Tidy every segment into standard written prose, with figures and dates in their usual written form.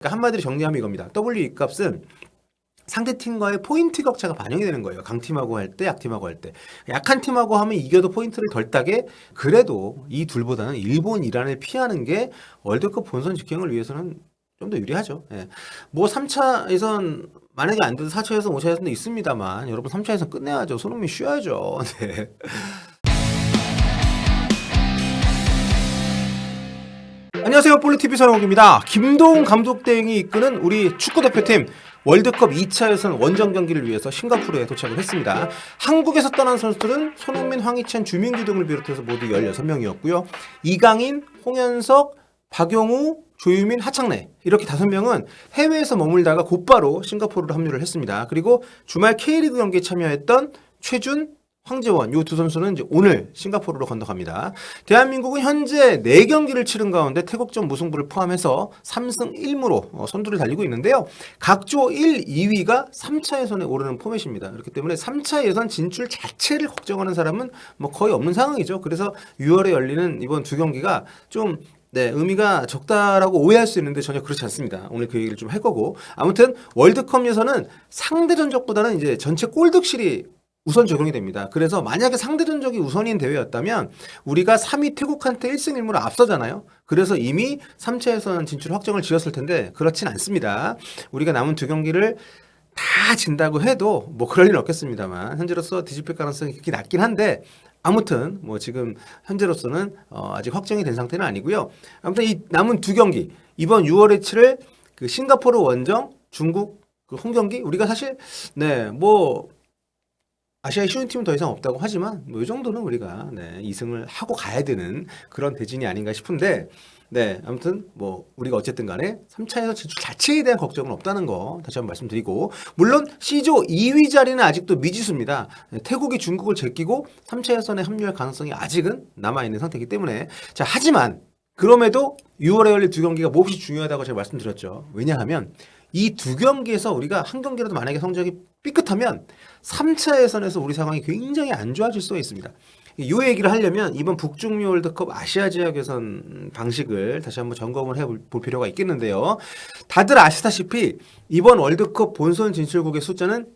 그러니까 한마디로 정리하면 이겁니다. WE 값은 상대 팀과의 포인트 격차가 반영이 되는 거예요. 강팀하고 할 때, 약팀하고 할 때. 약한 팀하고 하면 이겨도 포인트를 덜 따게, 그래도 이 둘보다는 일본, 이란을 피하는 게 월드컵 본선 직행을 위해서는 좀 더 유리하죠. 예. 뭐 3차 예선 만약에 안 돼도 4차 예선, 5차 예선도 있습니다만 여러분 3차 예선 끝내야죠. 손흥민 쉬어야죠. 네. 안녕하세요. 볼리TV 서영욱입니다. 김도훈 감독 대행이 이끄는 우리 축구대표팀 월드컵 2차 예선 원정 경기를 위해서 싱가포르에 도착을 했습니다. 한국에서 떠난 선수들은 손흥민, 황희찬, 주민규 등을 비롯해서 모두 16명이었고요. 이강인, 홍현석, 박용우, 조유민, 하창래 이렇게 5명은 해외에서 머물다가 곧바로 싱가포르로 합류를 했습니다. 그리고 주말 K리그 경기에 참여했던 최준, 황재원 이 두 선수는 이제 오늘 싱가포르로 건너갑니다. 대한민국은 현재 4경기를 치른 가운데 태국전 무승부를 포함해서 3승 1무로 선두를 달리고 있는데요. 각조 1, 2위가 3차 예선에 오르는 포맷입니다. 그렇기 때문에 3차 예선 진출 자체를 걱정하는 사람은 뭐 거의 없는 상황이죠. 그래서 6월에 열리는 이번 두 경기가 좀 의미가 적다라고 오해할 수 있는데 전혀 그렇지 않습니다. 오늘 그 얘기를 좀 할 거고. 아무튼 월드컵 예선은 상대 전적보다는 이제 전체 골득실이 우선 적용이 됩니다. 그래서 만약에 상대 전적이 우선인 대회였다면 우리가 3위 태국한테 1승 1무로 앞서잖아요. 그래서 이미 3차 예선 진출 확정을 지었을 텐데 그렇진 않습니다. 우리가 남은 두 경기를 다 진다고 해도 뭐 그럴 일은 없겠습니다만 현재로서 뒤집힐 가능성이 그렇게 낮긴 한데 아무튼 뭐 지금 현재로서는 아직 확정이 된 상태는 아니고요. 아무튼 이 남은 두 경기 이번 6월에 치를 그 싱가포르 원정 중국 그 홈 경기 우리가 사실 뭐 아시아의 쉬운 팀은 더 이상 없다고 하지만 뭐 이 정도는 우리가 2승을 하고 가야 되는 그런 대진이 아닌가 싶은데 아무튼 뭐 우리가 어쨌든 간에 3차에서 진출 자체에 대한 걱정은 없다는 거 다시 한번 말씀드리고 물론 C조 2위 자리는 아직도 미지수입니다. 태국이 중국을 제끼고 3차 예선에 합류할 가능성이 아직은 남아있는 상태이기 때문에 자 하지만 그럼에도 6월에 열릴 두 경기가 몹시 중요하다고 제가 말씀드렸죠. 왜냐하면 이 두 경기에서 우리가 한 경기라도 만약에 성적이 삐끗하면 3차 예선에서 우리 상황이 굉장히 안 좋아질 수가 있습니다. 이 얘기를 하려면 이번 북중미 월드컵 아시아 지역 예선 방식을 다시 한번 점검을 해볼 필요가 있겠는데요. 다들 아시다시피 이번 월드컵 본선 진출국의 숫자는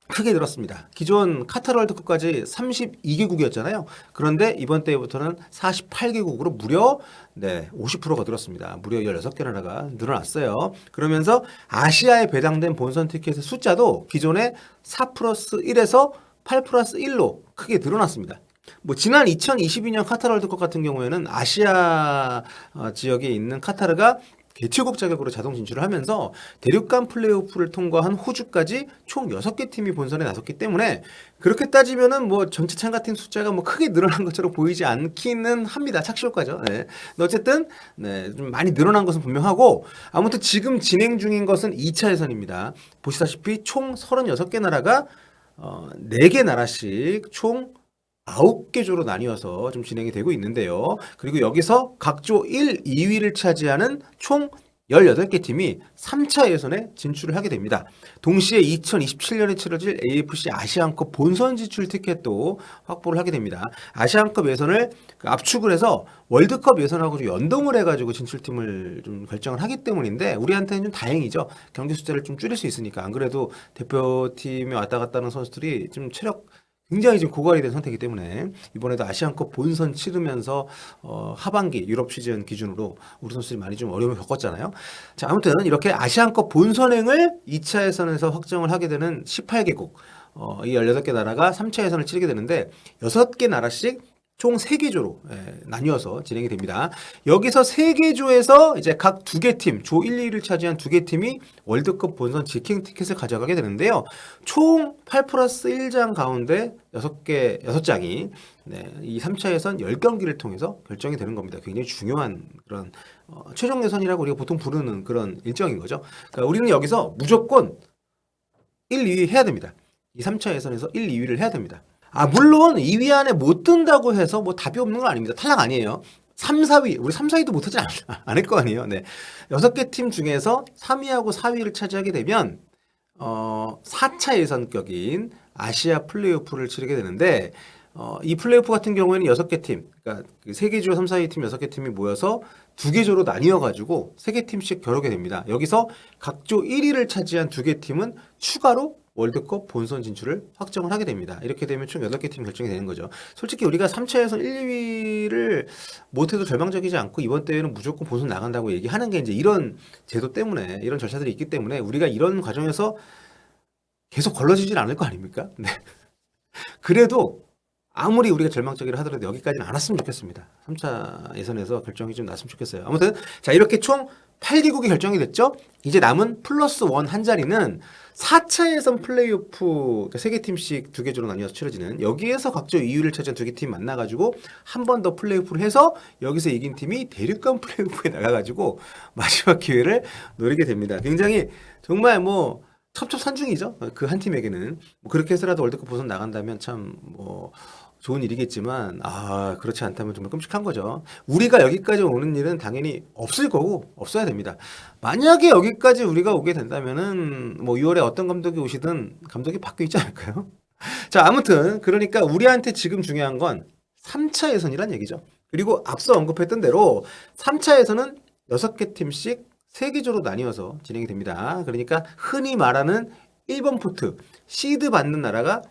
크게 늘었습니다. 기존 카타르 월드컵까지 32개국이었잖아요. 그런데 이번 때부터는 48개국으로 무려 50%가 늘었습니다. 무려 16개 나라가 늘어났어요. 그러면서 아시아에 배당된 본선 티켓의 숫자도 기존의 4 플러스 1에서 8 플러스 1로 크게 늘어났습니다. 뭐 지난 2022년 카타르 월드컵 같은 경우에는 아시아 지역에 있는 카타르가 개최국 자격으로 자동 진출을 하면서 대륙간 플레이오프를 통과한 호주까지 총 6개 팀이 본선에 나섰기 때문에 그렇게 따지면은 뭐 전체 참가팀 숫자가 뭐 크게 늘어난 것처럼 보이지 않기는 합니다. 착시효과죠. 어쨌든 좀 많이 늘어난 것은 분명하고 아무튼 지금 진행 중인 것은 2차 예선입니다. 보시다시피 총 36개 나라가 4개 나라씩 총 9개 조로 나뉘어서 좀 진행이 되고 있는데요. 그리고 여기서 각조 1, 2위를 차지하는 총 18개 팀이 3차 예선에 진출을 하게 됩니다. 동시에 2027년에 치러질 AFC 아시안컵 본선 진출 티켓도 확보를 하게 됩니다. 아시안컵 예선을 압축을 해서 월드컵 예선하고 좀 연동을 해가지고 진출팀을 좀 결정을 하기 때문인데 우리한테는 좀 다행이죠. 경기 숫자를 좀 줄일 수 있으니까. 안 그래도 대표팀에 왔다 갔다 하는 선수들이 좀 체력 굉장히 지금 고갈이 된 상태이기 때문에 이번에도 아시안컵 본선 치르면서 하반기 유럽 시즌 기준으로 우리 선수들이 많이 좀 어려움을 겪었잖아요. 자, 아무튼 이렇게 아시안컵 본선행을 2차 예선에서 확정을 하게 되는 18개국 이 18개 나라가 3차 예선을 치르게 되는데 6개 나라씩 총 3개 조로 나뉘어서 진행이 됩니다. 여기서 3개 조에서 이제 각 2개 팀, 조 1, 2위를 차지한 2개 팀이 월드컵 본선 직행 티켓을 가져가게 되는데요. 총 8 플러스 1장 가운데 6장이 이 3차 예선 10경기를 통해서 결정이 되는 겁니다. 굉장히 중요한 그런 최종 예선이라고 우리가 보통 부르는 그런 일정인 거죠. 그러니까 우리는 여기서 무조건 1, 2위 해야 됩니다. 이 3차 예선에서 1, 2위를 해야 됩니다. 물론 2위 안에 못 든다고 해서 뭐 답이 없는 건 아닙니다. 탈락 아니에요. 3, 4위, 우리 3, 4위도 못하지 않을 거 아니에요. 6개 팀 중에서 3위하고 4위를 차지하게 되면 4차 예선격인 아시아 플레이오프를 치르게 되는데 이 플레이오프 같은 경우에는 6개 팀, 그러니까 그 3개 조 3, 4위 팀 6개 팀이 모여서 2개 조로 나뉘어 가지고 3개 팀씩 겨루게 됩니다. 여기서 각 조 1위를 차지한 2개 팀은 추가로 월드컵 본선 진출을 확정을 하게 됩니다. 이렇게 되면 총 8개 팀 결정이 되는 거죠. 솔직히 우리가 3차 예선 1, 2위를 못해도 절망적이지 않고 이번 대회는 무조건 본선 나간다고 얘기하는 게 이제 이런 제도 때문에, 이런 절차들이 있기 때문에 우리가 이런 과정에서 계속 걸러지진 않을 거 아닙니까? 네. 그래도 아무리 우리가 절망적이라 하더라도 여기까지는 안 왔으면 좋겠습니다. 3차 예선에서 결정이 좀 났으면 좋겠어요. 아무튼 자, 이렇게 총 8개국이 결정이 됐죠. 이제 남은 플러스 원 한 자리는 4차 예선 플레이오프, 그러니까 3개 팀씩 2개 조로 나뉘어서 치러지는, 여기에서 각조 2위를 차지한 2개 팀 만나가지고 한 번 더 플레이오프를 해서 여기서 이긴 팀이 대륙간 플레이오프에 나가가지고 마지막 기회를 노리게 됩니다. 굉장히 정말 뭐 첩첩산중이죠. 그 한 팀에게는. 뭐 그렇게 해서라도 월드컵 본선 나간다면 참 뭐 좋은 일이겠지만, 그렇지 않다면 정말 끔찍한 거죠. 우리가 여기까지 오는 일은 당연히 없을 거고 없어야 됩니다. 만약에 여기까지 우리가 오게 된다면은 뭐 6월에 어떤 감독이 오시든 감독이 바뀌어 있지 않을까요? 자, 아무튼 그러니까 우리한테 지금 중요한 건 3차 예선이란 얘기죠. 그리고 앞서 언급했던 대로 3차 예선은 6개 팀씩 3개조로 나뉘어서 진행이 됩니다. 그러니까 흔히 말하는 1번 포트, 시드 받는 나라가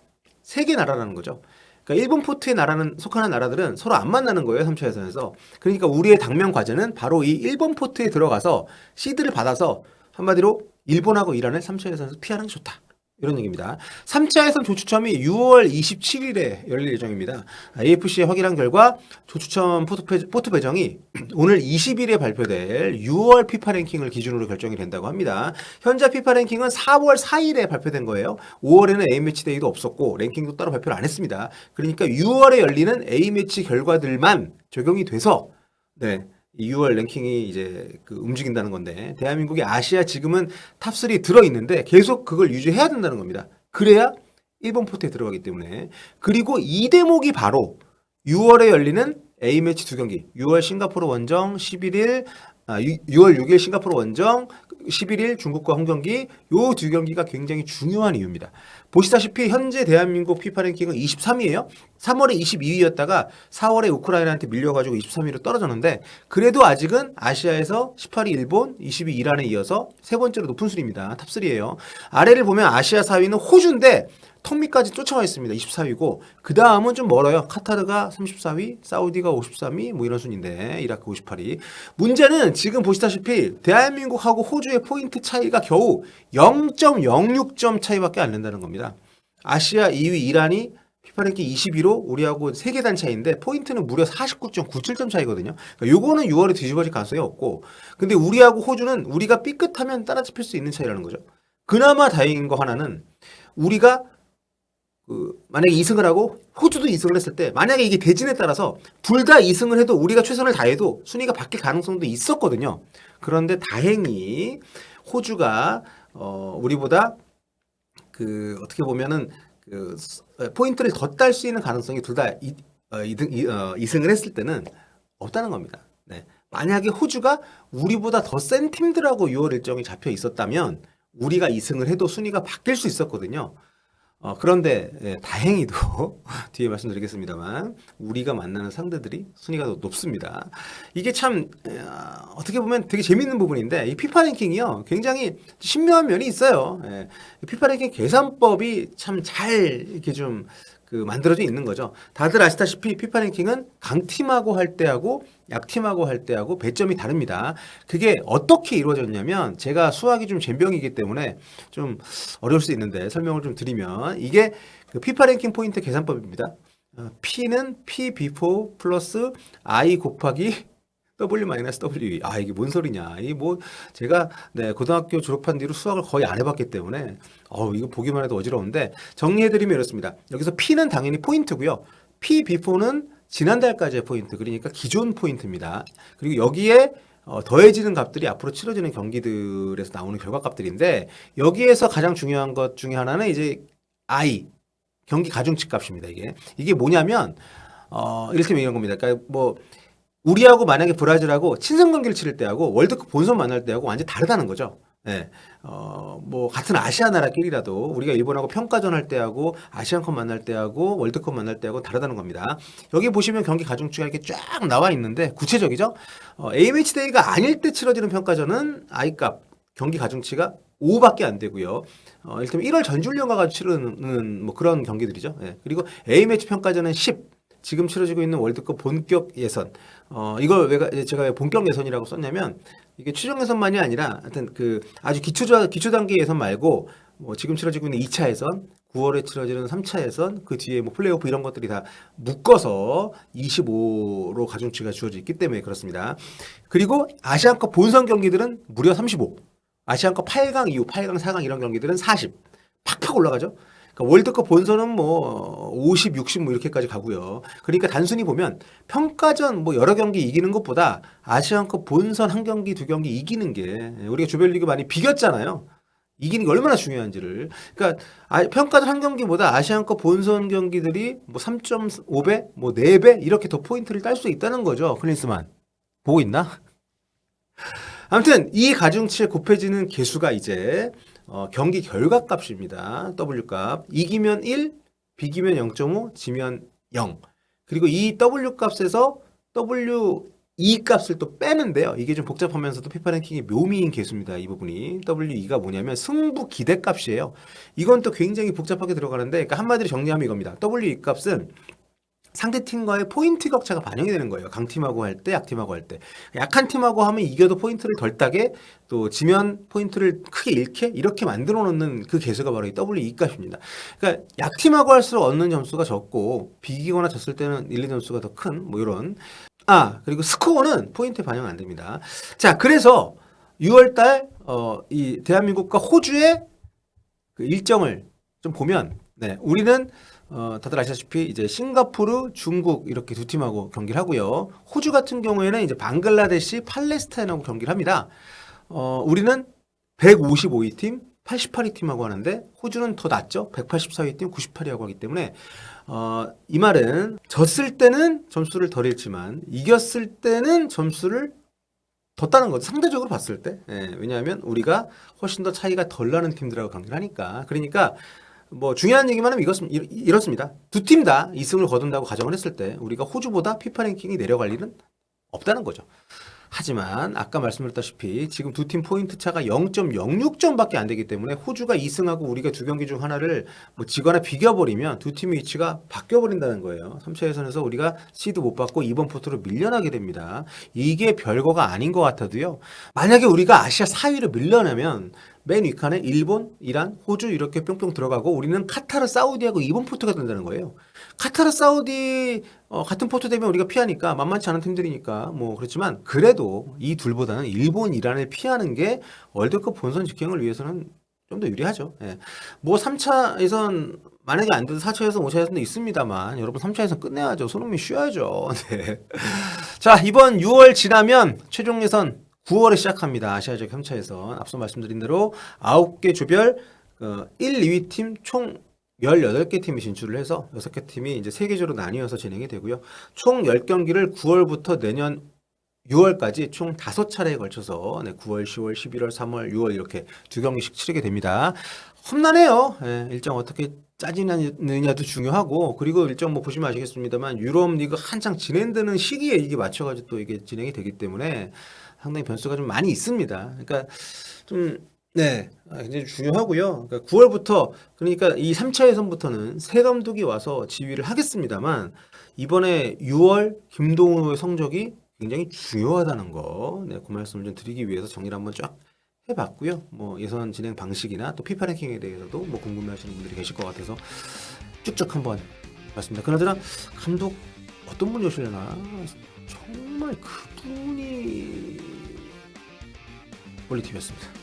3개 나라라는 거죠. 그러니까 1번 포트에 속하는 나라들은 서로 안 만나는 거예요. 3차 예선에서. 그러니까 우리의 당면 과제는 바로 이 1번 포트에 들어가서 시드를 받아서 한마디로 일본하고 이란을 3차 예선에서 피하는 게 좋다. 이런 얘기입니다. 3차 예선 조추첨이 6월 27일에 열릴 예정입니다. AFC의 확인한 결과 조추첨 포트 배정이 오늘 20일에 발표될 6월 피파 랭킹을 기준으로 결정이 된다고 합니다. 현재 피파 랭킹은 4월 4일에 발표된 거예요. 5월에는 A매치 데이도 없었고 랭킹도 따로 발표를 안 했습니다. 그러니까 6월에 열리는 A매치 결과들만 적용이 돼서, 네, 6월 랭킹이 이제 움직인다는 건데, 대한민국이 아시아 지금은 탑3 들어있는데 계속 그걸 유지해야 된다는 겁니다. 그래야 1번 포트에 들어가기 때문에. 그리고 이 대목이 바로 6월에 열리는 A매치 2경기, 6월 싱가포르 원정 11일, 6월 6일 싱가포르 원정, 11일 중국과 홈경기, 요 2경기가 굉장히 중요한 이유입니다. 보시다시피 현재 대한민국 피파 랭킹은 23위예요. 3월에 22위였다가 4월에 우크라이나한테 밀려가지고 23위로 떨어졌는데, 그래도 아직은 아시아에서 18위 일본, 20위 이란에 이어서 세 번째로 높은 순위입니다. 탑3예요. 아래를 보면 아시아 4위는 호주인데 턱밑까지 쫓아와 있습니다. 24위고 그 다음은 좀 멀어요. 카타르가 34위, 사우디가 53위, 뭐 이런 순인데 이라크 58위. 문제는 지금 보시다시피 대한민국하고 호주의 포인트 차이가 겨우 0.06점 차이밖에 안 난다는 겁니다. 아시아 2위 이란이 피파 랭킹 22로 우리하고 3계단 차이인데 포인트는 무려 49.97점 차이거든요. 그러니까 요거는 6월에 뒤집어질 가능성이 없고, 근데 우리하고 호주는 우리가 삐끗하면 따라잡힐 수 있는 차이라는 거죠. 그나마 다행인 거 하나는, 우리가 만약에 2승을 하고 호주도 2승을 했을 때 만약에 이게 대진에 따라서 둘 다 2승을 해도 우리가 최선을 다해도 순위가 바뀔 가능성도 있었거든요. 그런데 다행히 호주가 우리보다 어떻게 보면은 포인트를 더 딸 수 있는 가능성이 둘 다 2승을 했을 때는 없다는 겁니다. 네. 만약에 호주가 우리보다 더 센 팀들하고 6월 일정이 잡혀 있었다면 우리가 2승을 해도 순위가 바뀔 수 있었거든요. 그런데 다행히도 뒤에 말씀드리겠습니다만 우리가 만나는 상대들이 순위가 더 높습니다. 이게 참 어떻게 보면 되게 재밌는 부분인데, 이 피파 랭킹이요 굉장히 신묘한 면이 있어요. 피파 랭킹 계산법이 참 잘 이렇게 좀 만들어져 있는 거죠. 다들 아시다시피 피파 랭킹은 강팀하고 할 때하고 약팀하고 할 때하고 배점이 다릅니다. 그게 어떻게 이루어졌냐면, 제가 수학이 좀 젬병이기 때문에 좀 어려울 수 있는데 설명을 좀 드리면, 이게 피파 랭킹 포인트 계산법입니다. P는 P before 플러스 I 곱하기 W-WE. 이게 뭔 소리냐. 이게 뭐, 제가, 고등학교 졸업한 뒤로 수학을 거의 안 해봤기 때문에, 이거 보기만 해도 어지러운데, 정리해드리면 이렇습니다. 여기서 P는 당연히 포인트고요. P before는 지난달까지의 포인트, 그러니까 기존 포인트입니다. 그리고 여기에 더해지는 값들이 앞으로 치러지는 경기들에서 나오는 결과값들인데, 여기에서 가장 중요한 것 중에 하나는 이제 I, 경기 가중치 값입니다. 이게 뭐냐면, 이를테면 이런 겁니다. 그러니까 뭐, 우리하고 만약에 브라질하고 친선 경기를 치를 때하고 월드컵 본선 만날 때하고 완전히 다르다는 거죠. 예. 뭐 같은 아시아 나라끼리라도 우리가 일본하고 평가전 할 때하고 아시안컵 만날 때하고 월드컵 만날 때하고 다르다는 겁니다. 여기 보시면 경기 가중치가 이렇게 쫙 나와 있는데 구체적이죠? A매치 데이가 아닐 때 치러지는 평가전은 I값 경기 가중치가 5밖에 안 되고요. 일단 1월 전주훈련가가 치르는 뭐 그런 경기들이죠. 예. 그리고 A매치 평가전은 10. 지금 치러지고 있는 월드컵 본격 예선. 이걸 왜 제가 왜 본격 예선이라고 썼냐면 이게 최종 예선만이 아니라 하여튼 그 아주 기초 단계 예선 말고 뭐 지금 치러지고 있는 2차 예선, 9월에 치러지는 3차 예선, 그 뒤에 뭐 플레이오프 이런 것들이 다 묶어서 25로 가중치가 주어져 있기 때문에 그렇습니다. 그리고 아시안컵 본선 경기들은 무려 35. 아시안컵 8강 이후 8강, 4강 이런 경기들은 40. 팍팍 올라가죠. 그러니까 월드컵 본선은 뭐 50, 60 뭐 이렇게까지 가고요. 그러니까 단순히 보면 평가전 뭐 여러 경기 이기는 것보다 아시안컵 본선 한 경기, 두 경기 이기는 게 우리가 조별리그 많이 비겼잖아요. 이기는 게 얼마나 중요한지를. 그러니까 평가전 한 경기보다 아시안컵 본선 경기들이 뭐 3.5배, 뭐 4배 이렇게 더 포인트를 딸 수 있다는 거죠. 클린스만 보고 있나? 아무튼 이 가중치에 곱해지는 계수가 이제 경기 결과값입니다. W값. 이기면 1, 비기면 0.5, 지면 0. 그리고 이 W값에서 W2 값을 또 빼는데요. 이게 좀 복잡하면서도 피파 랭킹의 묘미인 계수입니다. 이 부분이. W2가 뭐냐면 승부 기대값이에요. 이건 또 굉장히 복잡하게 들어가는데 그러니까 한마디로 정리하면 이겁니다. W2 값은 상대팀과의 포인트 격차가 반영이 되는 거예요. 강팀하고 할 때, 약팀하고 할 때. 약한 팀하고 하면 이겨도 포인트를 덜 따게, 또 지면 포인트를 크게 잃게, 이렇게 만들어 놓는 그 계수가 바로 이 W2 값입니다. 그러니까 약팀하고 할수록 얻는 점수가 적고, 비기거나 졌을 때는 1, 2점수가 더 큰, 뭐 이런. 그리고 스코어는 포인트에 반영 안 됩니다. 자, 그래서 6월달, 이 대한민국과 호주의 그 일정을 좀 보면, 네, 우리는 다들 아시다시피 이제 싱가포르, 중국 이렇게 두 팀하고 경기를 하고요. 호주 같은 경우에는 이제 방글라데시, 팔레스타인하고 경기를 합니다. 우리는 155위 팀, 88위 팀하고 하는데 호주는 더 낫죠. 184위 팀, 98위하고 하기 때문에 이 말은 졌을 때는 점수를 덜 잃지만 이겼을 때는 점수를 더 따는 거죠. 상대적으로 봤을 때. 예, 왜냐하면 우리가 훨씬 더 차이가 덜 나는 팀들하고 경기를 하니까. 그러니까 뭐 중요한 얘기만 하면 이렇습니다. 두 팀 다 2승을 거둔다고 가정을 했을 때 우리가 호주보다 피파 랭킹이 내려갈 일은 없다는 거죠. 하지만 아까 말씀드렸다시피 지금 두 팀 포인트 차가 0.06점밖에 안 되기 때문에 호주가 2승하고 우리가 두 경기 중 하나를 뭐 지거나 비겨버리면 두 팀의 위치가 바뀌어버린다는 거예요. 3차 예선에서 우리가 시드 못 받고 이번 포트로 밀려나게 됩니다. 이게 별거가 아닌 것 같아도요. 만약에 우리가 아시아 4위를 밀려나면 맨 윗칸에 일본, 이란, 호주 이렇게 뿅뿅 들어가고 우리는 카타르, 사우디하고 이번 포트가 된다는 거예요. 카타르, 사우디 같은 포트 되면 우리가 피하니까 만만치 않은 팀들이니까 뭐 그렇지만 그래도 이 둘보다는 일본, 이란을 피하는 게 월드컵 본선 직행을 위해서는 좀 더 유리하죠. 예. 뭐 3차 예선 만약에 안 돼도 4차 예선, 5차 예선도 있습니다만 여러분 3차 예선 끝내야죠. 손흥민 쉬어야죠. 네. 자, 이번 6월 지나면 최종 예선 9월에 시작합니다. 아시아적 3차 예선. 앞서 말씀드린 대로 9개 조별 1, 2위 팀 총 18개 팀이 진출을 해서 6개 팀이 이제 3계조로 나뉘어서 진행이 되고요. 총 10경기를 9월부터 내년 6월까지 총 5차례에 걸쳐서 9월, 10월, 11월, 3월, 6월 이렇게 두 경기씩 치르게 됩니다. 험난해요. 예, 일정 어떻게 짜지느냐도 중요하고 그리고 일정 뭐 보시면 아시겠습니다만 유럽 리그 한창 진행되는 시기에 이게 맞춰가지고 또 이게 진행이 되기 때문에 상당히 변수가 좀 많이 있습니다. 그러니까 좀 네, 굉장히 중요하고요. 그러니까 9월부터 그러니까 이 3차 예선부터는 새 감독이 와서 지휘를 하겠습니다만 이번에 6월 김동우의 성적이 굉장히 중요하다는 거, 네, 그 말씀을 좀 드리기 위해서 정리를 한번 쫙 해봤고요. 뭐 예선 진행 방식이나 또 피파 랭킹에 대해서도 뭐 궁금해하시는 분들이 계실 것 같아서 쭉쭉 한번 봤습니다. 그나저나 감독 어떤 분이 오시려나 정말 그분이 폴리티비였습니다.